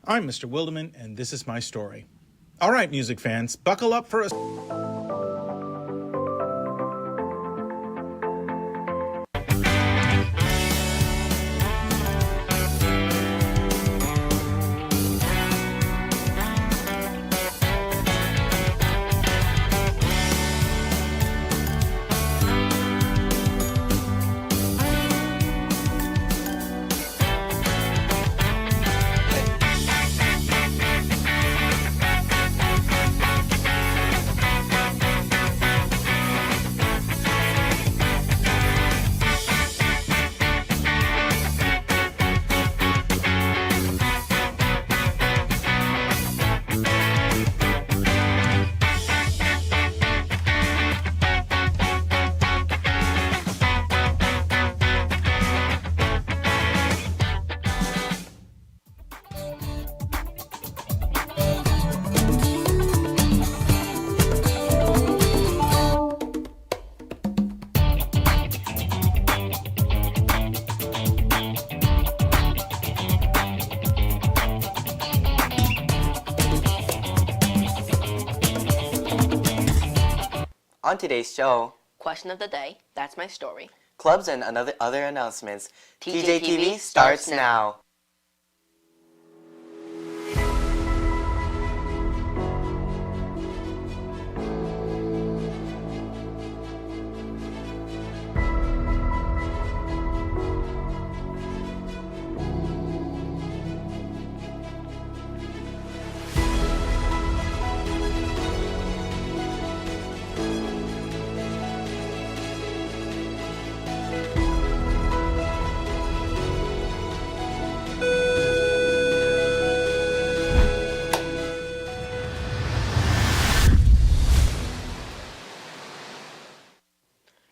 I'm Mr. Wilderman, and this is my story. All right, music fans, buckle up for a... On today's show, Question of the day, that's my story. clubs and other announcements. TJTV TJTV starts now.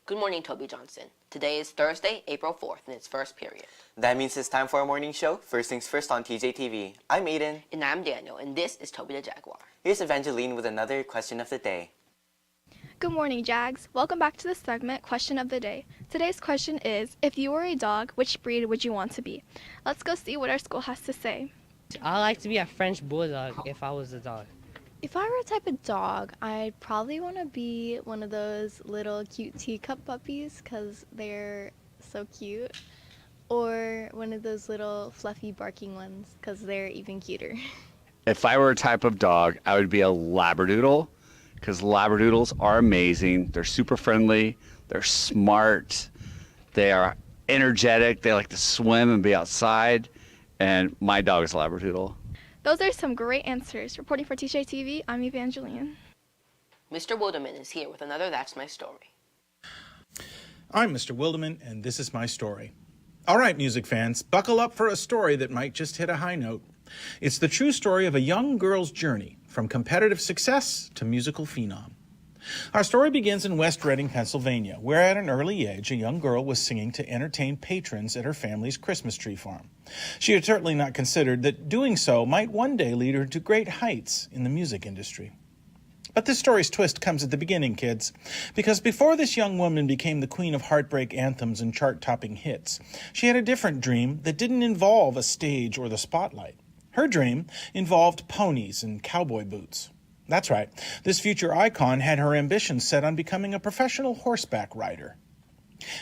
Good morning, Toby Johnson. Today is Thursday, April 4th, and it's first period. That means it's time for our morning show. First things first on TJTV. I'm Aiden. And I'm Daniel, and this is Toby the Jaguar. Here's Evangeline with another question of the day. Good morning, Jags. Welcome back to the segment Question of the Day. Today's question is, if you were a dog, which breed would you want to be? Let's go see what our school has to say. I like to be a French bulldog if I was a dog. If I were a type of dog, I'd probably want to be one of those little cute teacup puppies because they're so cute. Or one of those little fluffy barking ones because they're even cuter. If I were a type of dog, I would be a Labradoodle because Labradoodles are amazing. They're super friendly. They're smart. They are energetic. They like to swim and be outside. And my dog is a Labradoodle. Those are some great answers. Reporting for TJTV, I'm Evangeline. Mr. Wilderman is here with another That's My Story. I'm Mr. Wilderman, and this is my story. All right, music fans, buckle up for a story that might just hit a high note. It's the true story of a young girl's journey from competitive success to musical phenom. Our story begins in West Reading, Pennsylvania, where at an early age, a young girl was singing to entertain patrons at her family's Christmas tree farm. She had certainly not considered that doing so might one day lead her to great heights in the music industry. But this story's twist comes at the beginning, kids, because before this young woman became the queen of heartbreak anthems and chart-topping hits, she had a different dream that didn't involve a stage or the spotlight. Her dream involved ponies and cowboy boots. That's right, this future icon had her ambitions set on becoming a professional horseback rider.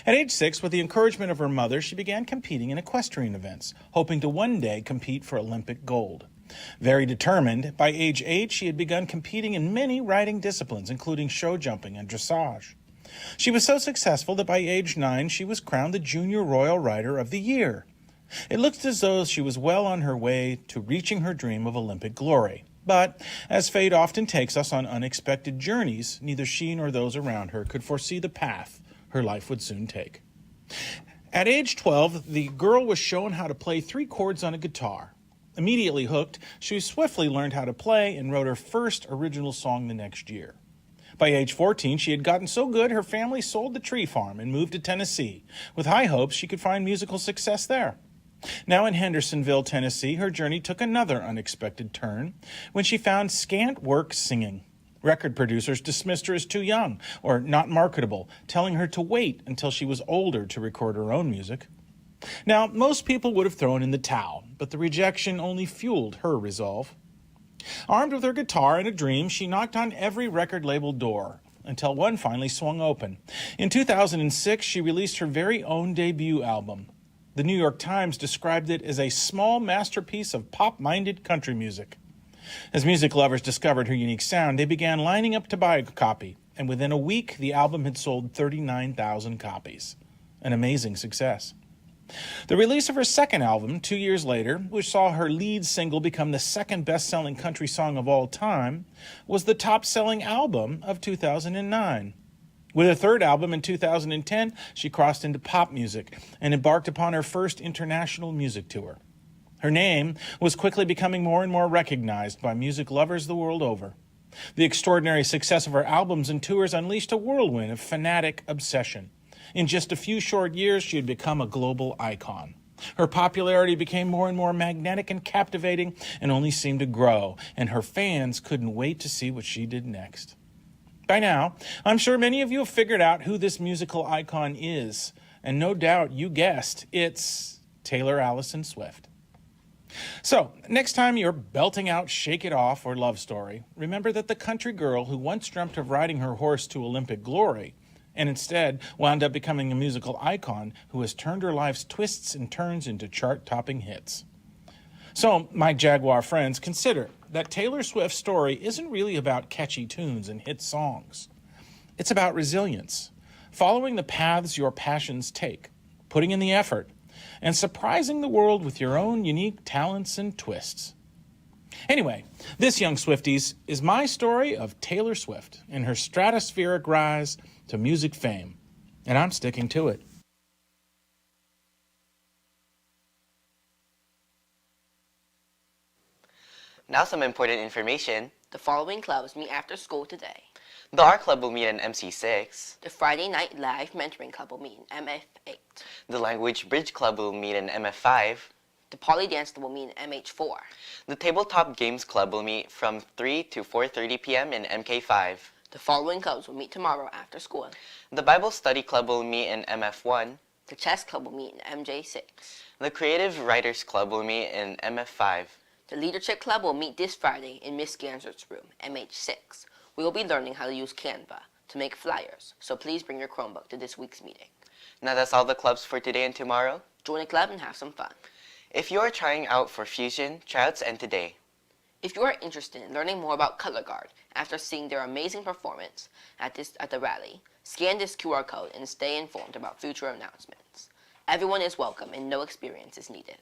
At age 6, with the encouragement of her mother, she began competing in equestrian events, hoping to one day compete for Olympic gold. Very determined, by age 8, she had begun competing in many riding disciplines, including show jumping and dressage. She was so successful that by age 9, she was crowned the Junior Royal Rider of the Year. It looked as though she was well on her way to reaching her dream of Olympic glory. But, as fate often takes us on unexpected journeys, neither she nor those around her could foresee the path her life would soon take. At age 12, the girl was shown how to play 3 chords on a guitar. Immediately hooked, she swiftly learned how to play and wrote her first original song the next year. By age 14, she had gotten so good her family sold the tree farm and moved to Tennessee, with high hopes she could find musical success there. Now in Hendersonville, Tennessee, her journey took another unexpected turn when she found scant work singing. Record producers dismissed her as too young or not marketable, telling her to wait until she was older to record her own music. Now, most people would have thrown in the towel, but the rejection only fueled her resolve. Armed with her guitar and a dream, she knocked on every record label door until one finally swung open. In 2006, she released her very own debut album. The New York Times described it as a small masterpiece of pop-minded country music. As music lovers discovered her unique sound, they began lining up to buy a copy, and within a week, the album had sold 39,000 copies. An amazing success. The release of her second album, 2 years later, which saw her lead single become the second best-selling country song of all time, was the top-selling album of 2009. With her third album in 2010, she crossed into pop music and embarked upon her first international music tour. Her name was quickly becoming more and more recognized by music lovers the world over. The extraordinary success of her albums and tours unleashed a whirlwind of fanatic obsession. In just a few short years, she had become a global icon. Her popularity became more and more magnetic and captivating and only seemed to grow, and her fans couldn't wait to see what she did next. By now, I'm sure many of you have figured out who this musical icon is, and no doubt you guessed, it's Taylor Allison Swift. So, next time you're belting out Shake It Off or Love Story, remember that the country girl who once dreamt of riding her horse to Olympic glory and instead wound up becoming a musical icon who has turned her life's twists and turns into chart-topping hits. So, my Jaguar friends, consider that Taylor Swift's story isn't really about catchy tunes and hit songs. It's about resilience, following the paths your passions take, putting in the effort, and surprising the world with your own unique talents and twists. Anyway, this, young Swifties, is my story of Taylor Swift and her stratospheric rise to music fame, and I'm sticking to it. Now some important information. The following clubs meet after school today. The Art Club will meet in MC6. The Friday Night Live Mentoring Club will meet in MF8. The Language Bridge Club will meet in MF5. The Poly Dance Club will meet in MH4. The Tabletop Games Club will meet from 3 to 4:30 p.m. in MK5. The following clubs will meet tomorrow after school. The Bible Study Club will meet in MF1. The Chess Club will meet in MJ6. The Creative Writers Club will meet in MF5. The Leadership Club will meet this Friday in Miss Gansert's room, MH6. We will be learning how to use Canva to make flyers, so please bring your Chromebook to this week's meeting. Now that's all the clubs for today and tomorrow. Join a club and have some fun. If you are trying out for Fusion, tryouts end today. If you are interested in learning more about Color Guard after seeing their amazing performance at the rally, scan this QR code and stay informed about future announcements. Everyone is welcome and no experience is needed.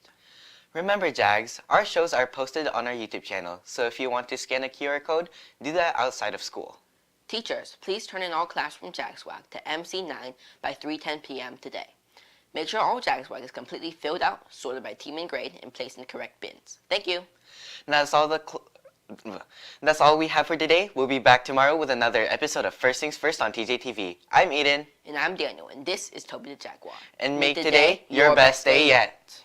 Remember, Jags, our shows are posted on our YouTube channel, so if you want to scan a QR code, do that outside of school. Teachers, please turn in all classroom JagSwag to MC9 by 3:10 p.m. today. Make sure all JagSwag is completely filled out, sorted by team and grade, and placed in the correct bins. Thank you. That's all we have for today. We'll be back tomorrow with another episode of First Things First on TJTV. I'm Aiden. And I'm Daniel, and this is Toby the Jaguar. And make today your best day yet.